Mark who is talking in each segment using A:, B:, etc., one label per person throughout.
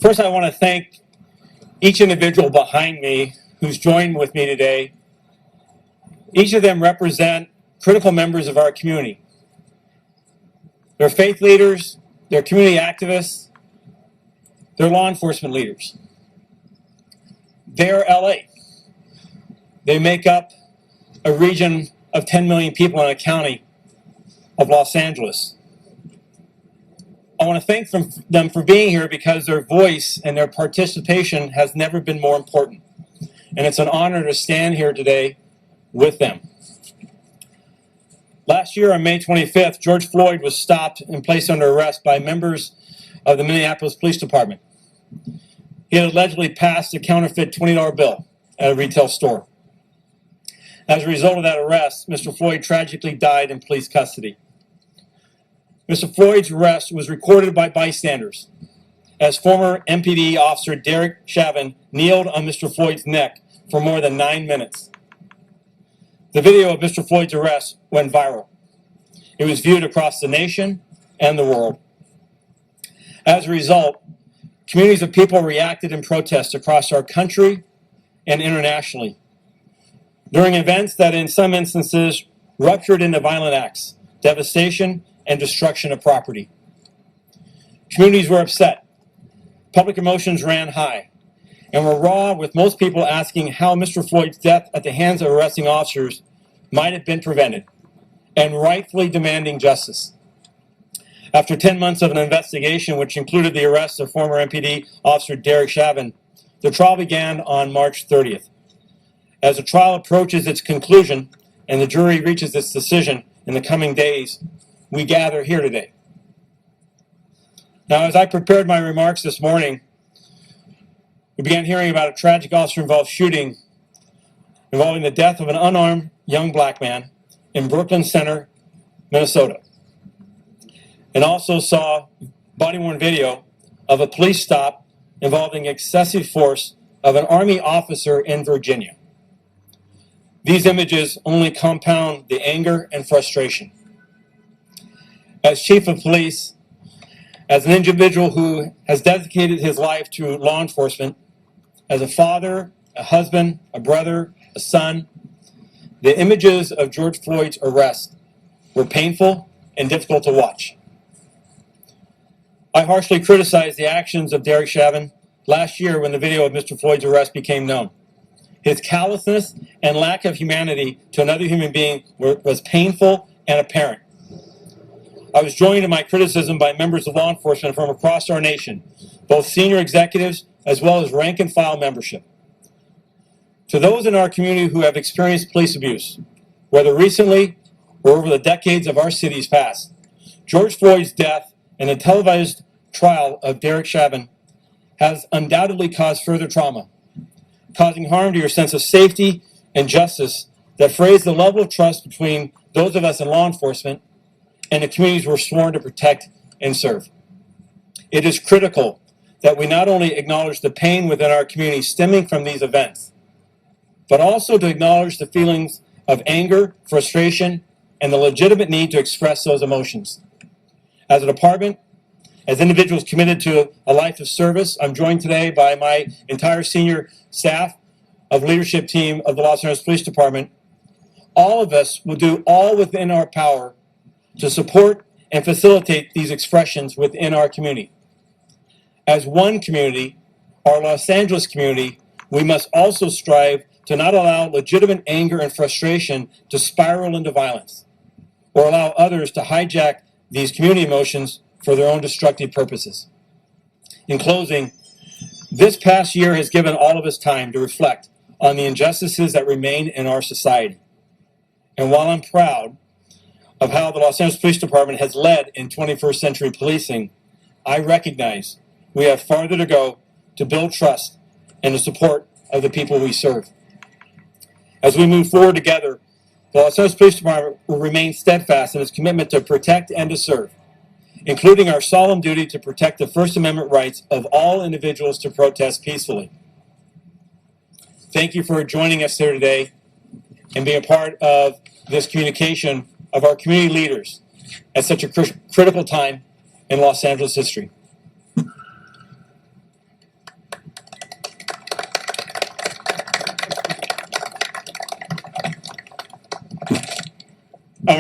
A: First, I want to thank each individual behind me who's joined with me today. Each of them represent critical members of our community. They're faith leaders, they're community activists, they're law enforcement leaders. They're LA. They make up a region of 10 million people in a county of Los Angeles. I want to thank them for being here because their voice and their participation has never been more important. And it's an honor to stand here today with them. Last year on May 25th, George Floyd was stopped and placed under arrest by members of the Minneapolis Police Department. He had allegedly passed a counterfeit $20 bill at a retail store. As a result of that arrest, Mr. Floyd tragically died in police custody. Mr. Floyd's arrest was recorded by bystanders as former MPD officer Derek Chauvin kneeled on Mr. Floyd's neck for more than 9 minutes. The video of Mr. Floyd's arrest went viral. It was viewed across the nation and the world. As a result, communities of people reacted in protest across our country and internationally during events that in some instances ruptured into violent acts, devastation, and destruction of property. Communities were upset. Public emotions ran high and were raw, with most people asking how Mr. Floyd's death at the hands of arresting officers might have been prevented, and rightfully demanding justice. After 10 months of an investigation, which included the arrest of former MPD officer Derek Chauvin, the trial began on March 30th. As the trial approaches its conclusion and the jury reaches its decision in the coming days, we gather here today. Now, as I prepared my remarks this morning, we began hearing about a tragic officer-involved shooting involving the death of an unarmed young black man in Brooklyn Center, Minnesota, and also saw body-worn video of a police stop involving excessive force of an Army officer in Virginia. These images only compound the anger and frustration. As chief of police, as an individual who has dedicated his life to law enforcement, as a father, a husband, a brother, a son, the images of George Floyd's arrest were painful and difficult to watch. I harshly criticized the actions of Derek Chauvin last year when the video of Mr. Floyd's arrest became known. His callousness and lack of humanity to another human being was painful and apparent. I was joined in my criticism by members of law enforcement from across our nation, both senior executives as well as rank and file membership. To those in our community who have experienced police abuse, whether recently or over the decades of our city's past, George Floyd's death and the televised trial of Derek Chauvin has undoubtedly caused further trauma, causing harm to your sense of safety and justice that frays the level of trust between those of us in law enforcement and the communities we're sworn to protect and serve. It is critical that we not only acknowledge the pain within our community stemming from these events, but also to acknowledge the feelings of anger, frustration, and the legitimate need to express those emotions. As a department, as individuals committed to a life of service, I'm joined today by my entire senior staff of leadership team of the Los Angeles Police Department. All of us will do all within our power to support and facilitate these expressions within our community. As one community, our Los Angeles community, we must also strive to not allow legitimate anger and frustration to spiral into violence or allow others to hijack these community emotions for their own destructive purposes. In closing, this past year has given all of us time to reflect on the injustices that remain in our society. And while I'm proud of how the Los Angeles Police Department has led in 21st century policing, I recognize we have farther to go to build trust and the support of the people we serve. As we move forward together, the Los Angeles Police Department will remain steadfast in its commitment to protect and to serve, including our solemn duty to protect the First Amendment rights of all individuals to protest peacefully. Thank you for joining us here today and being a part of this communication of our community leaders at such a critical time in Los Angeles history.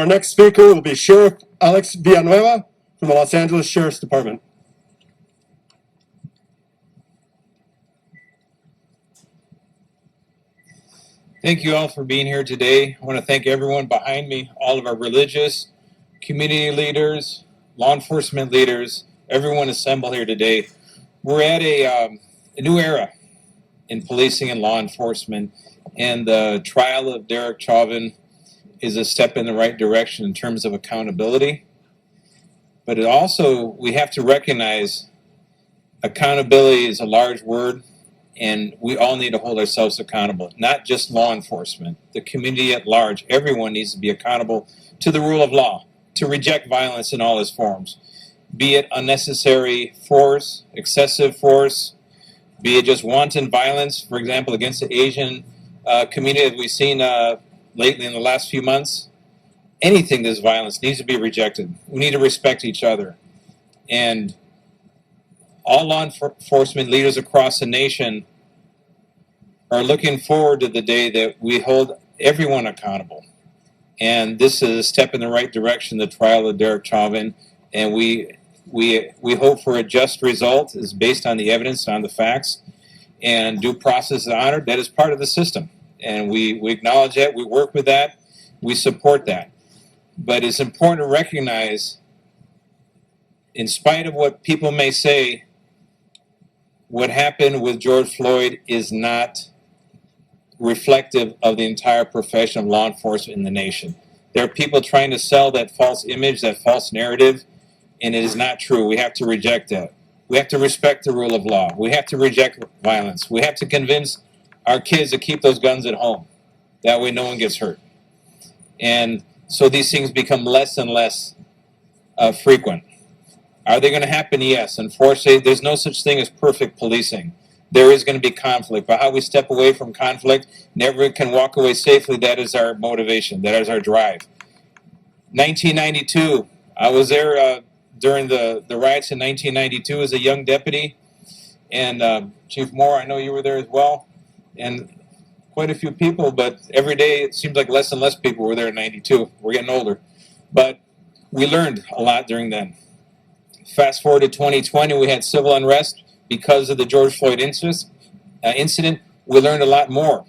B: our next speaker will be Sheriff Alex Villanueva from the Los Angeles Sheriff's Department.
C: Thank you all for being here today. I want to thank everyone behind me, all of our religious, community leaders, law enforcement leaders, everyone assembled here today. We're at a new era in policing and law enforcement, and the trial of Derek Chauvin is a step in the right direction in terms of accountability. But it also, we have to recognize accountability is a large word, and we all need to hold ourselves accountable, not just law enforcement, the community at large. Everyone needs to be accountable to the rule of law, to reject violence in all its forms, be it unnecessary force, excessive force, be it just wanton violence, for example, against the Asian community that we've seen lately in the last few months. Anything that's violence needs to be rejected. We need to respect each other. And all law enforcement leaders across the nation are looking forward to the day that we hold everyone accountable. And this is a step in the right direction, the trial of Derek Chauvin. And we hope for a just result is based on the evidence, on the facts, and due process is honored. That is part of the system. And we acknowledge that, we work with that, we support that. But it's important to recognize, in spite of what people may say, what happened with George Floyd is not reflective of the entire profession of law enforcement in the nation. There are people trying to sell that false image, that false narrative, and it is not true. We have to reject that. We have to respect the rule of law. We have to reject violence. We have to convince our kids to keep those guns at home. That way no one gets hurt. And so these things become less and less frequent. Are they going to happen? Yes. Unfortunately, there's no such thing as perfect policing. There is going to be conflict. But how we step away from conflict, never can walk away safely, that is our motivation. That is our drive. 1992, I was there during the riots in 1992 as a young deputy. And Chief Moore, I know you were there as well. And quite a few people, but every day it seems like less and less people were there in 92. We're getting older. But we learned a lot during then. Fast forward to 2020, we had civil unrest because of the George Floyd incident. We learned a lot more.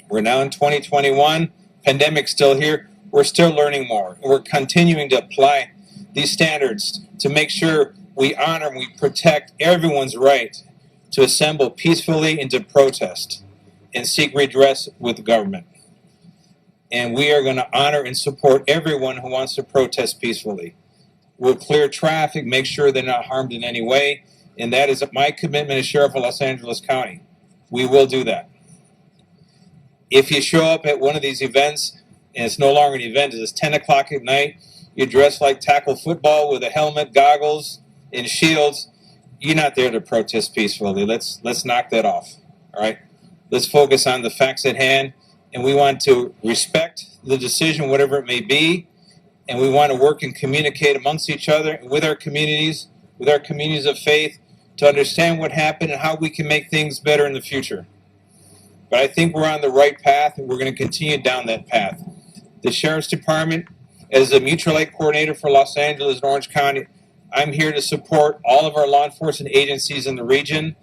C: We're now in 2021. Pandemic's still here. We're still learning more. We're continuing to apply these standards to make sure we honor and we protect everyone's right to assemble peacefully and to protest and seek redress with the government. And we are going to honor and support everyone who wants to protest peacefully. We'll clear traffic, make sure they're not harmed in any way, and that is my commitment as Sheriff of Los Angeles County. We will do that. If you show up at one of these events, and it's no longer an event, it's 10 o'clock at night, you're dressed like tackle football with a helmet, goggles, and shields, you're not there to protest peacefully. Let's knock that off, all right? Let's focus on the facts at hand, and we want to respect the decision, whatever it may be, and we want to work and communicate amongst each other and with our communities of faith to understand what happened and how we can make things better in the future. But I think we're on the right path, and we're going to continue down that path. The Sheriff's Department, as a mutual aid coordinator for Los Angeles and Orange County, I'm here to support all of our law enforcement agencies in the region,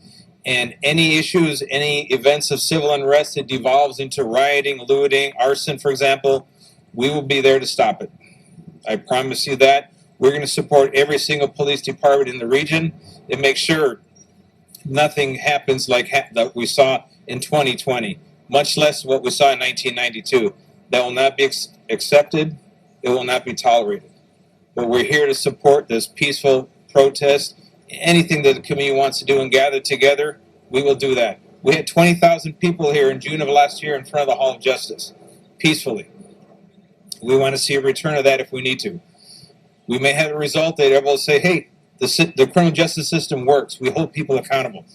C: and any issues, any events of civil unrest that devolves into rioting, looting, arson, for example, we will be there to stop it. I promise you that. We're going to support every single police department in the region and make sure nothing happens like that we saw in 2020, much less what we saw in 1992. That will not be accepted. It will not be tolerated. But we're here to support this peaceful protest. Anything that the community wants to do and gather together, we will do that. We had 20,000 people here in June of last year in front of the Hall of Justice, peacefully. We want to see a return of that if we need to. We may have a result that everyone will say, hey, the criminal justice system works. We hold people accountable.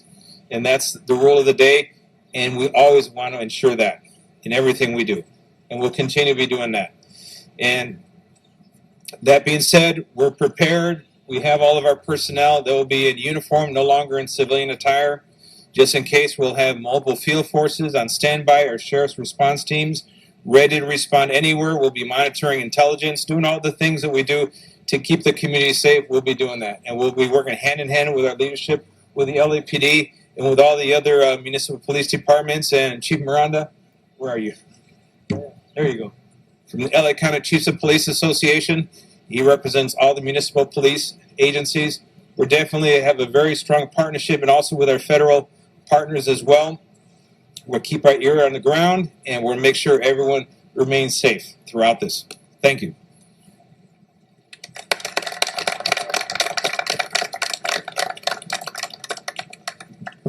C: And that's the rule of the day, and we always want to ensure that in everything we do. And we'll continue to be doing that. And that being said, we're prepared. We have all of our personnel. They will be in uniform, no longer in civilian attire. Just in case, we'll have multiple field forces on standby, our sheriff's response teams, ready to respond anywhere. We'll be monitoring intelligence, doing all the things that we do to keep the community safe. We'll be doing that. And we'll be working hand in hand with our leadership, with the LAPD, and with all the other municipal police departments. And Chief Miranda, where are you? There you go. From the LA County Chiefs of Police Association. He represents all the municipal police agencies. We definitely have a very strong partnership, and also with our federal partners as well. We'll keep our ear on the ground, and we'll make sure everyone remains safe throughout this. Thank you.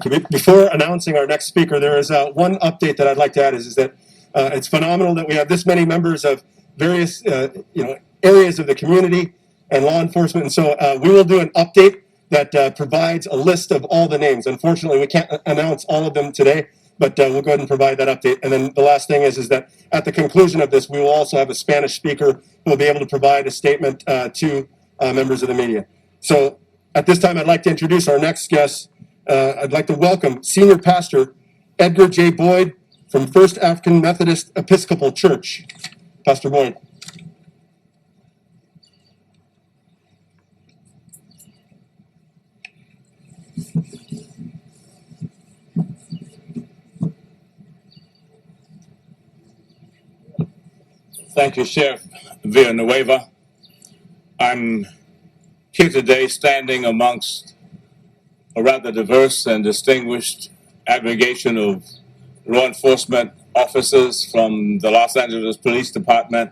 B: Okay, before announcing our next speaker, there is one update that I'd like to add is that it's phenomenal that we have this many members of various areas of the community and law enforcement. And so we will do an update that provides a list of all the names. Unfortunately, we can't announce all of them today, but we'll go ahead and provide that update. And then the last thing is that at the conclusion of this, we will also have a Spanish speaker who will be able to provide a statement to members of the media. So at this time, I'd like to introduce our next guest. I'd like to welcome Senior Pastor Edgar J. Boyd from First African Methodist Episcopal Church. Pastor Boyd.
D: Thank you, Sheriff Villanueva. I'm here today standing amongst a rather diverse and distinguished aggregation of law enforcement officers from the Los Angeles Police Department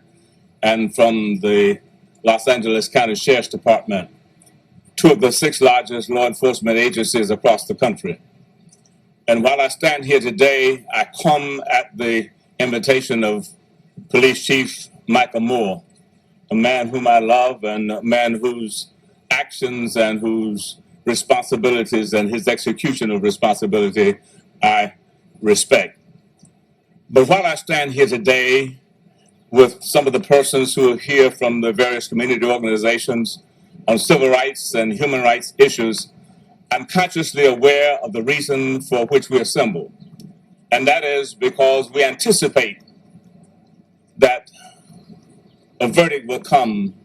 D: and from the Los Angeles County Sheriff's Department, two of the 6 largest law enforcement agencies across the country. And while I stand here today, I come at the invitation of Police Chief Michael Moore, a man whom I love and a man whose actions and whose responsibilities and his execution of responsibility I respect. But while I stand here today with some of the persons who are here from the various community organizations on civil rights and human rights issues, I'm consciously aware of the reason for which we assemble. And that is because we anticipate that a verdict will come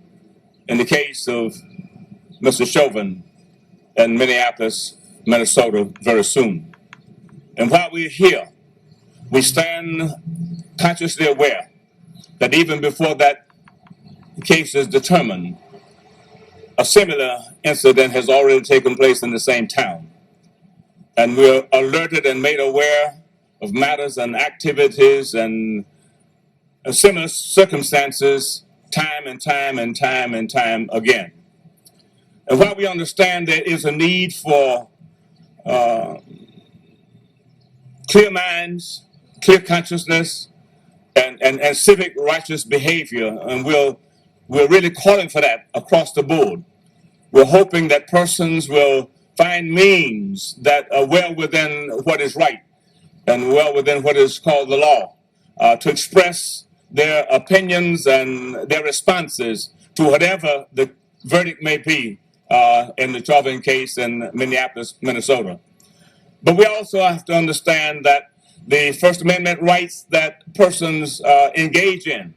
D: in the case of Mr. Chauvin in Minneapolis, Minnesota, very soon. And while we're here, we stand consciously aware that even before that case is determined, a similar incident has already taken place in the same town. And we're alerted and made aware of matters and activities and similar circumstances time and time and time and time again. And while we understand there is a need for clear minds, clear consciousness, and civic righteous behavior, and we're really calling for that across the board. We're hoping that persons will find means that are well within what is right and well within what is called the law to express their opinions and their responses to whatever the verdict may be in the Chauvin case in Minneapolis, Minnesota. But we also have to understand that the First Amendment rights that persons engage in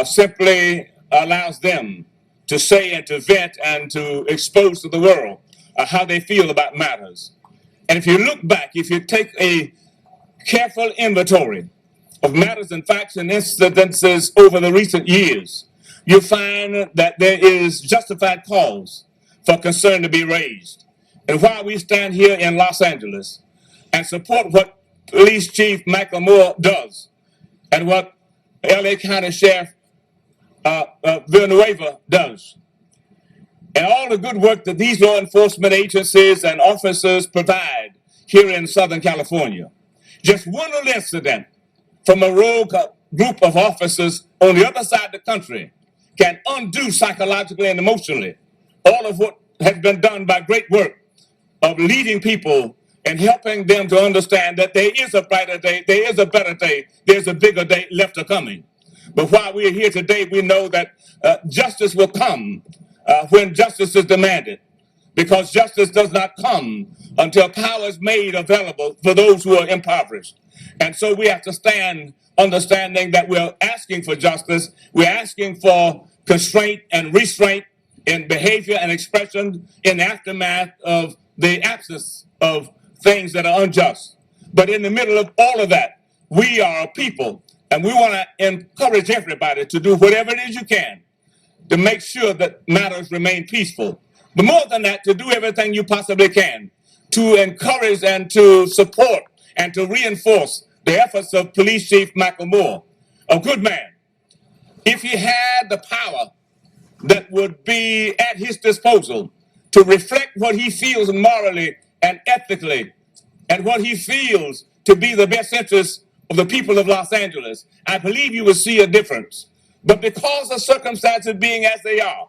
D: simply allows them to say and to vent and to expose to the world how they feel about matters. And if you look back, if you take a careful inventory of matters and facts and incidences over the recent years, you find that there is justified cause for concern to be raised. And while we stand here in Los Angeles and support what Police Chief Michael Moore does and what LA County Sheriff Villanueva does, and all the good work that these law enforcement agencies and officers provide here in Southern California, just one little incident from a rogue group of officers on the other side of the country can undo psychologically and emotionally all of what has been done by great work of leading people and helping them to understand that there is a brighter day, there is a better day, there's a bigger day left coming. But while we're here today, we know that justice will come when justice is demanded, because justice does not come until power is made available for those who are impoverished. And so we have to stand understanding that we're asking for justice. We're asking for constraint and restraint in behavior and expression in the aftermath of the absence of things that are unjust. But in the middle of all of that, we are a people, and we want to encourage everybody to do whatever it is you can to make sure that matters remain peaceful. But more than that, to do everything you possibly can to encourage and to support and to reinforce the efforts of Police Chief Michael Moore, a good man. If he had the power that would be at his disposal to reflect what he feels morally and ethically and what he feels to be the best interest of the people of Los Angeles, I believe you will see a difference. But because of circumstances being as they are,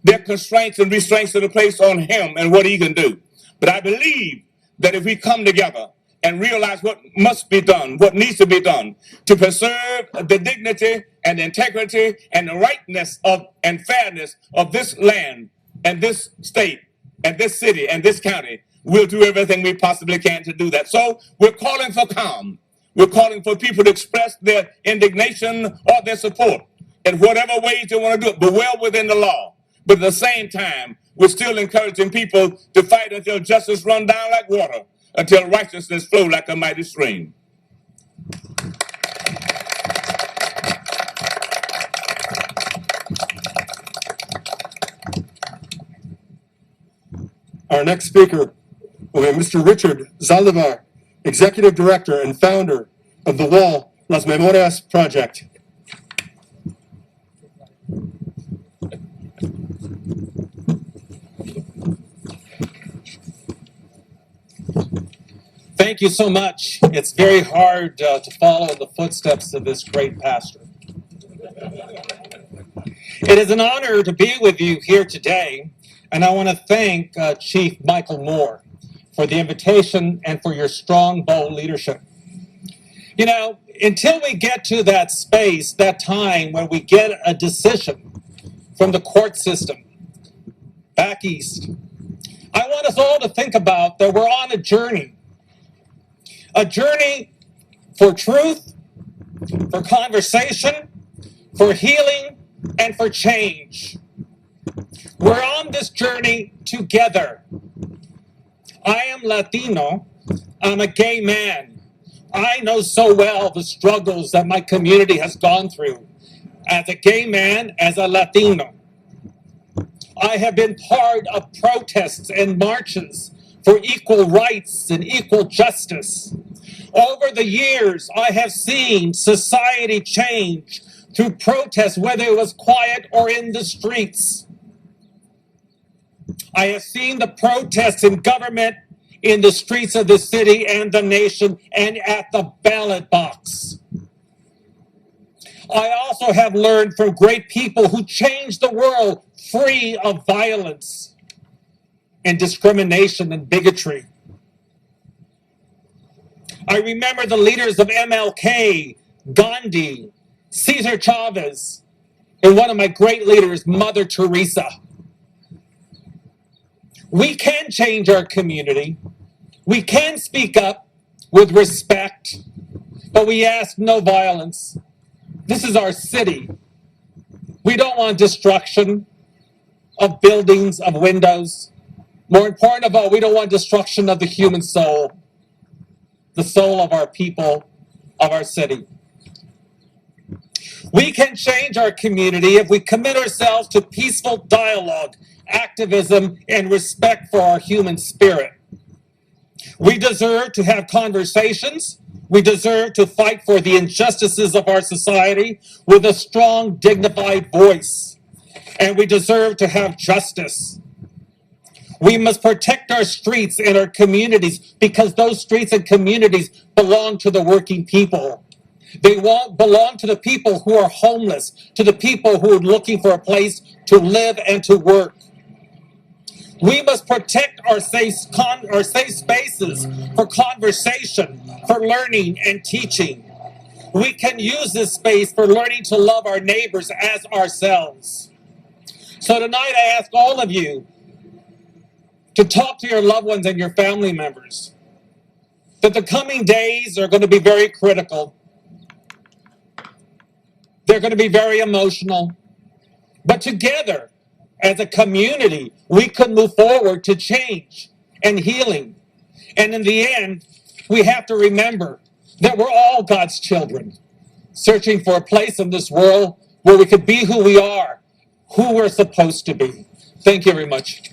D: there are constraints and restraints that are placed on him and what he can do. But I believe that if we come together and realize what must be done, what needs to be done to preserve the dignity and integrity and the rightness of and fairness of this land and this state and this city and this county, we'll do everything we possibly can to do that. So we're calling for calm. We're calling for people to express their indignation or their support in whatever ways they want to do it, but well within the law. But at the same time, we're still encouraging people to fight until justice runs down like water, until righteousness flows like a mighty stream.
B: Our next speaker will be Mr. Richard Zaldivar, Executive Director and founder of the Wall Las Memorias Project.
A: Thank you so much. It's very hard to follow in the footsteps of this great pastor. It is an honor to be with you here today, and I want to thank Chief Michael Moore for the invitation and for your strong, bold leadership. You know, until we get to that space, that time when we get a decision from the court system back east, I want us all to think about that we're on a journey for truth, for conversation, for healing, and for change. We're on this journey together. I am Latino. I'm a gay man. I know so well the struggles that my community has gone through as a gay man, as a Latino. I have been part of protests and marches for equal rights and equal justice. Over the years, I have seen society change through protests, whether it was quiet or in the streets. I have seen the protests in government, in the streets of the city and the nation, and at the ballot box. I also have learned from great people who changed the world free of violence and discrimination and bigotry. I remember the leaders of MLK, Gandhi, Cesar Chavez, and one of my great leaders, Mother Teresa. We can change our community. We can speak up with respect, but we ask no violence. This is our city. We don't want destruction of buildings, of windows. More important of all, we don't want destruction of the human soul, the soul of our people, of our city. We can change our community if we commit ourselves to peaceful dialogue, activism, and respect for our human spirit. We deserve to have conversations. We deserve to fight for the injustices of our society with a strong, dignified voice. And we deserve to have justice. We must protect our streets and our communities because those streets and communities belong to the working people. They won't belong to the people who are homeless, to the people who are looking for a place to live and to work. We must protect our safe spaces for conversation, for learning and teaching. We can use this space for learning to love our neighbors as ourselves. So tonight I ask all of you to talk to your loved ones and your family members. That the coming days are going to be very critical. They're going to be very emotional. But together, as a community, we could move forward to change and healing. And in the end, we have to remember that we're all God's children, searching for a place in this world where we could be who we are, who we're supposed to be. Thank you very much.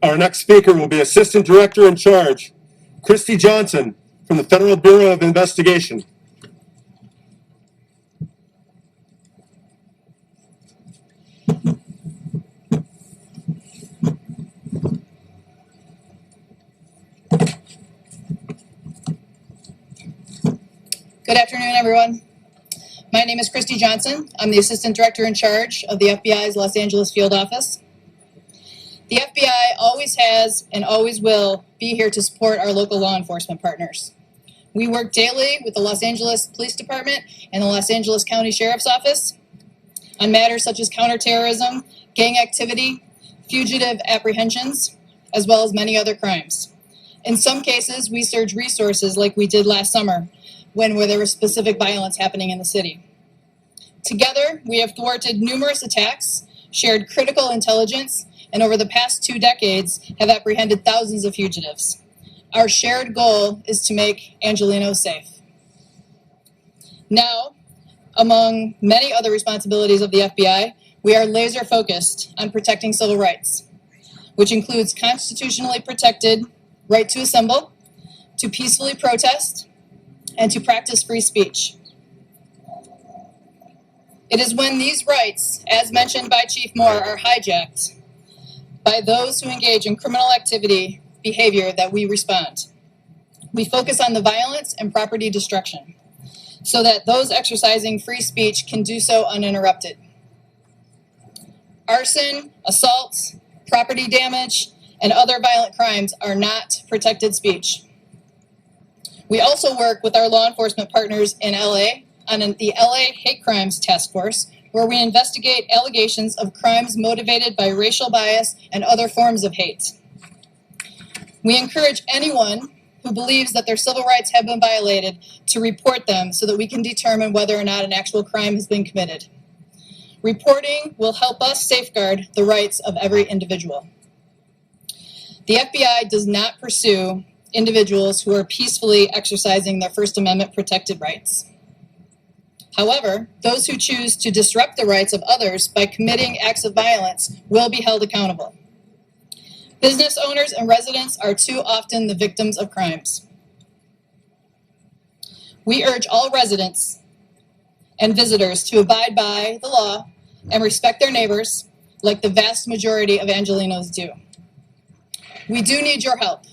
B: Our next speaker will be Assistant Director in Charge, Christy Johnson from the Federal Bureau of Investigation.
E: Good afternoon, everyone. My name is Christy Johnson. I'm the Assistant Director in Charge of the FBI's Los Angeles Field Office. The FBI always has and always will be here to support our local law enforcement partners. We work daily with the Los Angeles Police Department and the Los Angeles County Sheriff's Office on matters such as counterterrorism, gang activity, fugitive apprehensions, as well as many other crimes. In some cases, we surge resources like we did last summer when there was specific violence happening in the city. Together, we have thwarted numerous attacks, shared critical intelligence, and over the past 2 decades have apprehended thousands of fugitives. Our shared goal is to make Angelino safe. Now, among many other responsibilities of the FBI, we are laser focused on protecting civil rights, which includes constitutionally protected right to assemble, to peacefully protest, and to practice free speech. It is when these rights, as mentioned by Chief Moore, are hijacked by those who engage in criminal activity behavior that we respond. We focus on the violence and property destruction so that those exercising free speech can do so uninterrupted. Arson, assaults, property damage, and other violent crimes are not protected speech. We also work with our law enforcement partners in LA on the LA Hate Crimes Task Force, where we investigate allegations of crimes motivated by racial bias and other forms of hate. We encourage anyone who believes that their civil rights have been violated to report them so that we can determine whether or not an actual crime has been committed. Reporting will help us safeguard the rights of every individual. The FBI does not pursue individuals who are peacefully exercising their First Amendment protected rights. However, those who choose to disrupt the rights of others by committing acts of violence will be held accountable. Business owners and residents are too often the victims of crimes. We urge all residents and visitors to abide by the law and respect their neighbors like the vast majority of Angelinos do. We do need your help.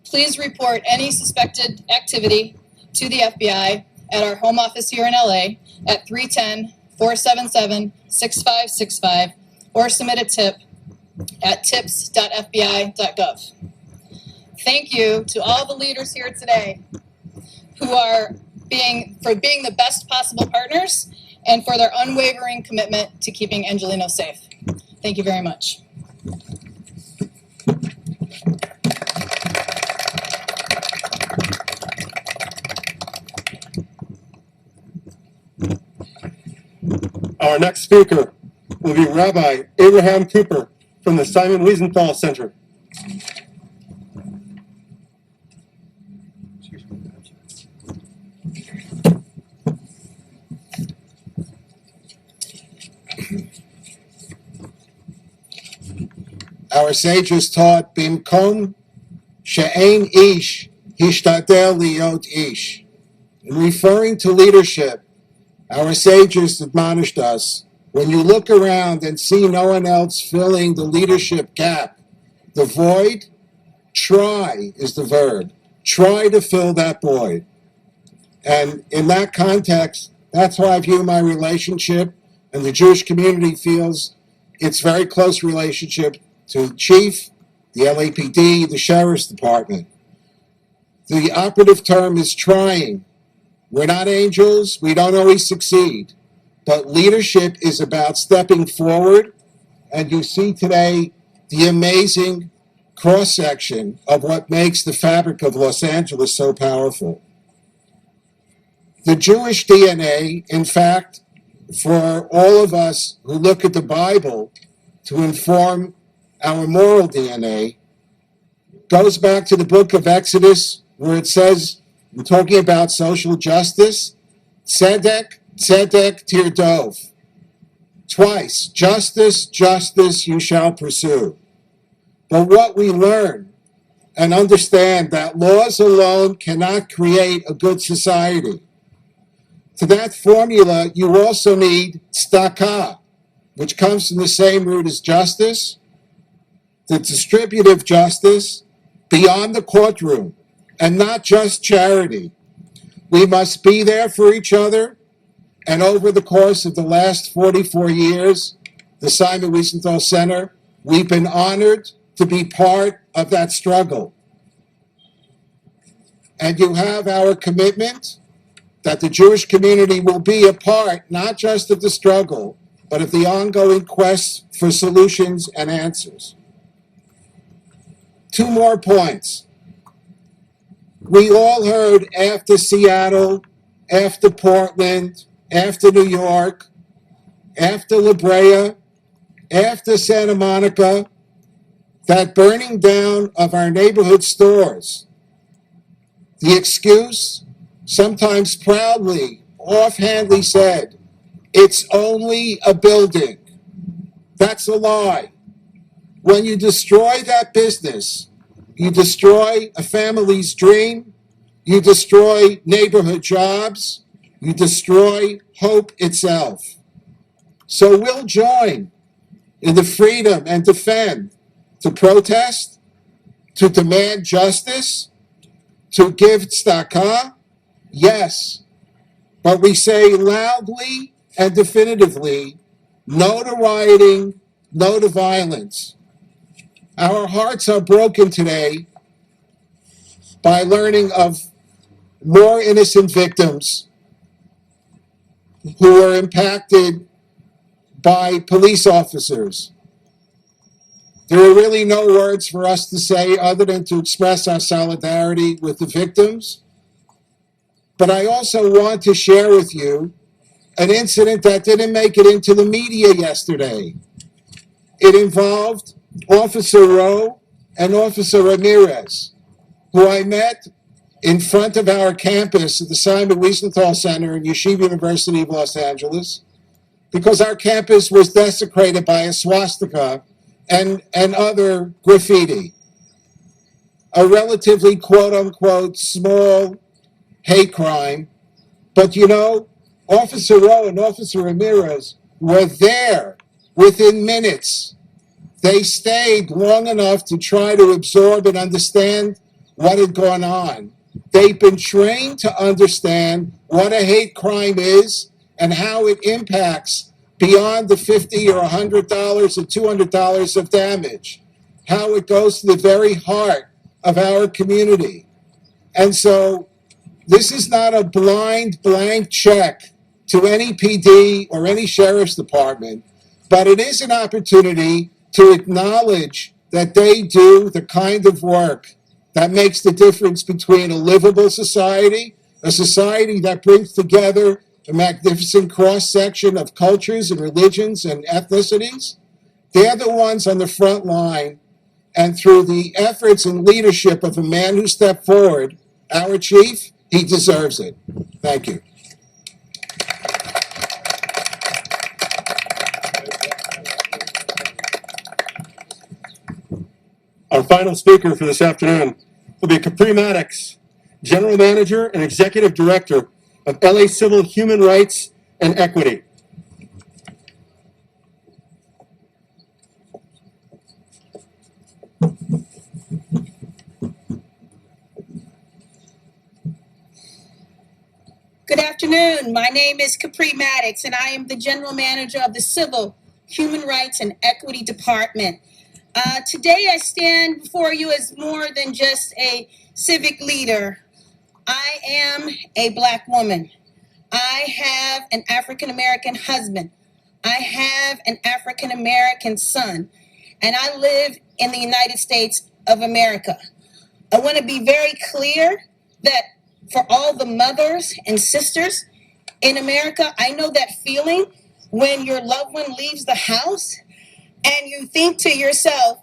E: Please report any suspected activity to the FBI at our home office here in LA at 310-477-6565 or submit a tip at tips.fbi.gov. Thank you to all the leaders here today who are being the best possible partners and for their unwavering commitment to keeping Angelino safe. Thank you very much.
B: Our next speaker will be Rabbi Abraham Cooper from the Simon Wiesenthal Center.
F: Our sages taught, Bimkom she'ein ish hishtadel liot ish. In referring to leadership, our sages admonished us, when you look around and see no one else filling the leadership gap, the void, try is the verb. Try to fill that void. And in that context, that's how I view my relationship, and the Jewish community feels its very close relationship to Chief, the LAPD, the Sheriff's Department. The operative term is trying. We're not angels. We don't always succeed. But leadership is about stepping forward. And you see today the amazing cross-section of what makes the fabric of Los Angeles so powerful. The Jewish DNA, in fact, for all of us who look at the Bible to inform our moral DNA, goes back to the book of Exodus, where it says, we're talking about social justice, tzedek, tzedek tirdov. Twice, justice, justice you shall pursue. But what we learn and understand that laws alone cannot create a good society. To that formula, you also need tzedakah, which comes from the same root as justice, the distributive justice beyond the courtroom, and not just charity. We must be there for each other, and over the course of the last 44 years, the Simon Wiesenthal Center, we've been honored to be part of that struggle. And you have our commitment that the Jewish community will be a part, not just of the struggle, but of the ongoing quest for solutions and answers. 2 more points. We all heard after Seattle, after Portland, after New York, after La Brea, after Santa Monica, that burning down of our neighborhood stores, the excuse, sometimes proudly, offhandedly said, it's only a building. That's a lie. When you destroy that business, you destroy a family's dream, you destroy neighborhood jobs, you destroy hope itself. So we'll join in the freedom and defend, to protest, to demand justice, to give tzedakah, yes, but we say loudly and definitively, no to rioting, no to violence. Our hearts are broken today by learning of more innocent victims who were impacted by police officers. There are really no words for us to say other than to express our solidarity with the victims. But I also want to share with you an incident that didn't make it into the media yesterday. It involved Officer Rowe and Officer Ramirez, who I met in front of our campus at the Simon Wiesenthal Center in Yeshiva University of Los Angeles, because our campus was desecrated by a swastika and other graffiti. A relatively quote-unquote small hate crime. But you know, Officer Rowe and Officer Ramirez were there within minutes. They stayed long enough to try to absorb and understand what had gone on. They've been trained to understand what a hate crime is and how it impacts beyond the $50 or $100 or $200 of damage, how it goes to the very heart of our community. And so this is not a blind blank check to any PD or any sheriff's department, but it is an opportunity to acknowledge that they do the kind of work that makes the difference between a livable society, a society that brings together a magnificent cross-section of cultures and religions and ethnicities. They're the ones on the front line, and through the efforts and leadership of a man who stepped forward, our chief, he deserves it. Thank you.
B: Our final speaker for this afternoon will be Capri Maddox, General Manager and Executive Director of LA Civil Human Rights and Equity.
G: Good afternoon. My name is Capri Maddox, and I am the General Manager of the Civil Human Rights and Equity Department. Today I stand before you as more than just a civic leader. I am a Black woman. I have an African American husband. I have an African American son. And I live in the United States of America. I want to be very clear that for all the mothers and sisters in America, I know that feeling when your loved one leaves the house and you think to yourself,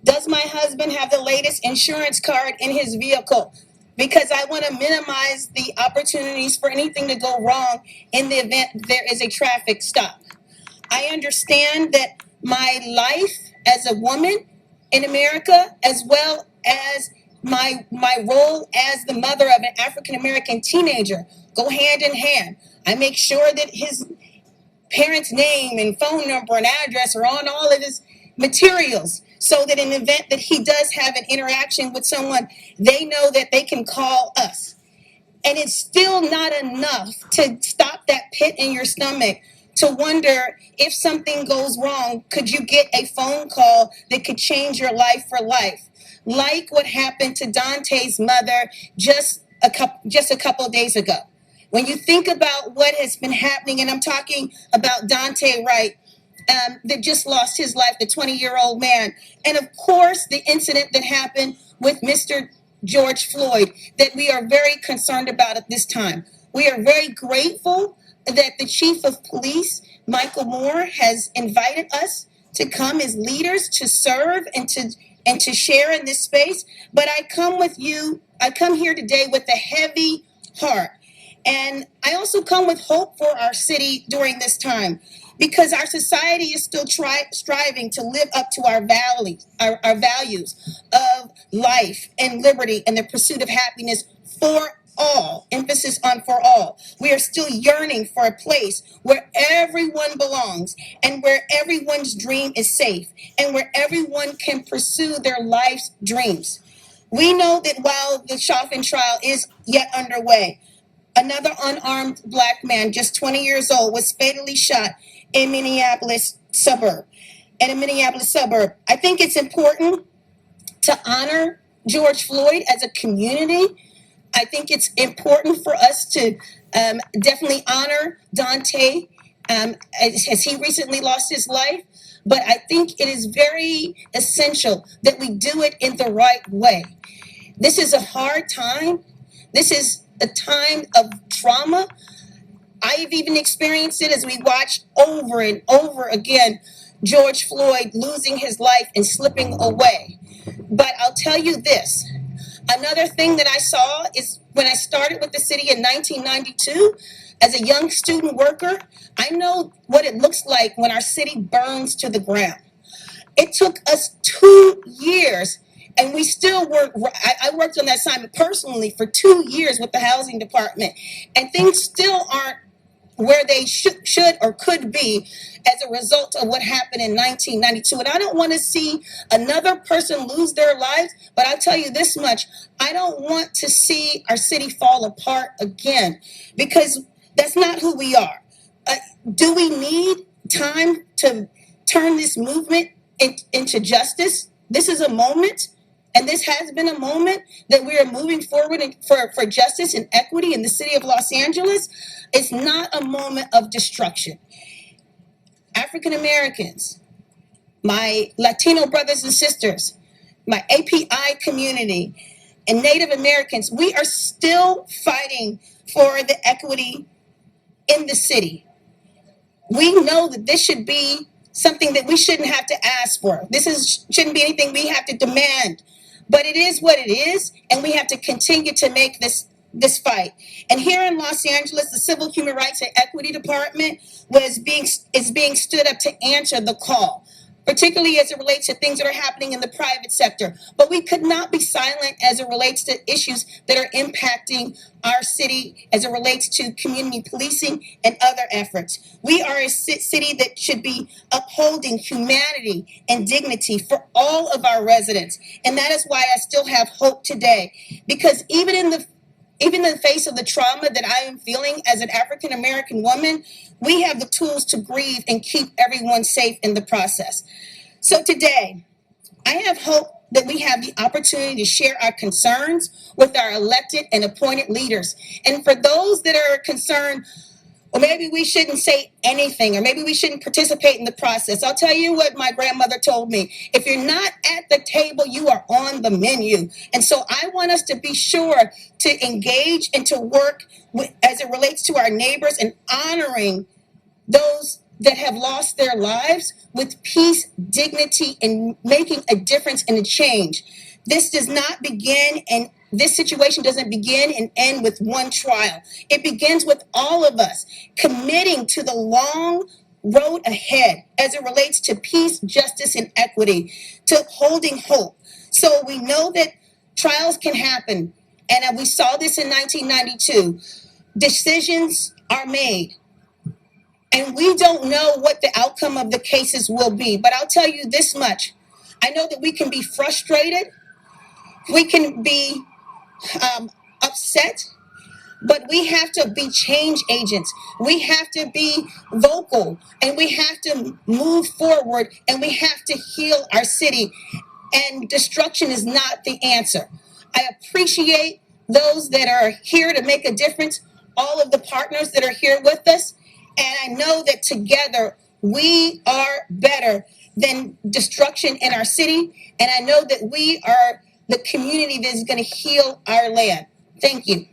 G: does my husband have the latest insurance card in his vehicle? Because I want to minimize the opportunities for anything to go wrong in the event there is a traffic stop. I understand that my life as a woman in America, as well as my role as the mother of an African-American teenager, go hand in hand. I make sure that his parents' name and phone number and address are on all of his materials, so that in the event that he does have an interaction with someone, they know that they can call us. And it's still not enough to stop that pit in your stomach to wonder if something goes wrong, could you get a phone call that could change your life for life? Like what happened to Dante's mother just a couple of days ago. When you think about what has been happening, and I'm talking about Dante Wright, that just lost his life, the 20-year-old man. And of course, the incident that happened with Mr. George Floyd that we are very concerned about at this time. We are very grateful that the chief of police, Michael Moore, has invited us to come as leaders to serve and to share in this space. But I come here today with a heavy heart. And I also come with hope for our city during this time, because our society is still striving to live up to our values of life and liberty and the pursuit of happiness for all, emphasis on for all. We are still yearning for a place where everyone belongs and where everyone's dream is safe and where everyone can pursue their life's dreams. We know that while the Chauvin trial is yet underway, another unarmed Black man, just 20 years old, was fatally shot in a Minneapolis suburb. I think it's important to honor George Floyd as a community. I think it's important for us to definitely honor Dante as he recently lost his life. But I think it is very essential that we do it in the right way. This is a hard time. This is a time of trauma. I've even experienced it as we watch over and over again George Floyd losing his life and slipping away. But I'll tell you this. Another thing that I saw is when I started with the city in 1992 as a young student worker, I know what it looks like when our city burns to the ground. It took us 2 years, and we still work. I worked on that assignment personally for 2 years with the housing department, and things still aren't where they should or could be as a result of what happened in 1992. And I don't want to see another person lose their lives, but I'll tell you this much, I don't want to see our city fall apart again, because that's not who we are. Do we need time to turn this movement into justice? This is a moment, and this has been a moment that we are moving forward for justice and equity in the city of Los Angeles. It's not a moment of destruction. African Americans, my Latino brothers and sisters, my API community, and Native Americans, we are still fighting for the equity in the city. We know that this should be something that we shouldn't have to ask for. Shouldn't be anything we have to demand. But it is what it is, and we have to continue to make this fight. And here in Los Angeles, the Civil Human Rights and Equity Department is being stood up to answer the call, particularly as it relates to things that are happening in the private sector. But we could not be silent as it relates to issues that are impacting our city, as it relates to community policing and other efforts. We are a city that should be upholding humanity and dignity for all of our residents. And that is why I still have hope today, because even in the face of the trauma that I am feeling as an African American woman, we have the tools to grieve and keep everyone safe in the process. So today, I have hope that we have the opportunity to share our concerns with our elected and appointed leaders. And for those that are concerned Or maybe we shouldn't say anything, or maybe we shouldn't participate in the process. I'll tell you what my grandmother told me. If you're not at the table, you are on the menu. And so I want us to be sure to engage and to work as it relates to our neighbors and honoring those that have lost their lives with peace, dignity, and making a difference and a change. This does not begin, and this situation doesn't begin and end with one trial. It begins with all of us committing to the long road ahead as it relates to peace, justice, and equity, to holding hope. So we know that trials can happen, and we saw this in 1992. Decisions are made, and we don't know what the outcome of the cases will be. But I'll tell you this much. I know that we can be frustrated. We can be upset, but we have to be change agents. We have to be vocal, and we have to move forward, and we have to heal our city. And destruction is not the answer. I appreciate those that are here to make a difference, all of the partners that are here with us, and I know that together we are better than destruction in our city, and I know that we are the community that is going to heal our land. Thank you.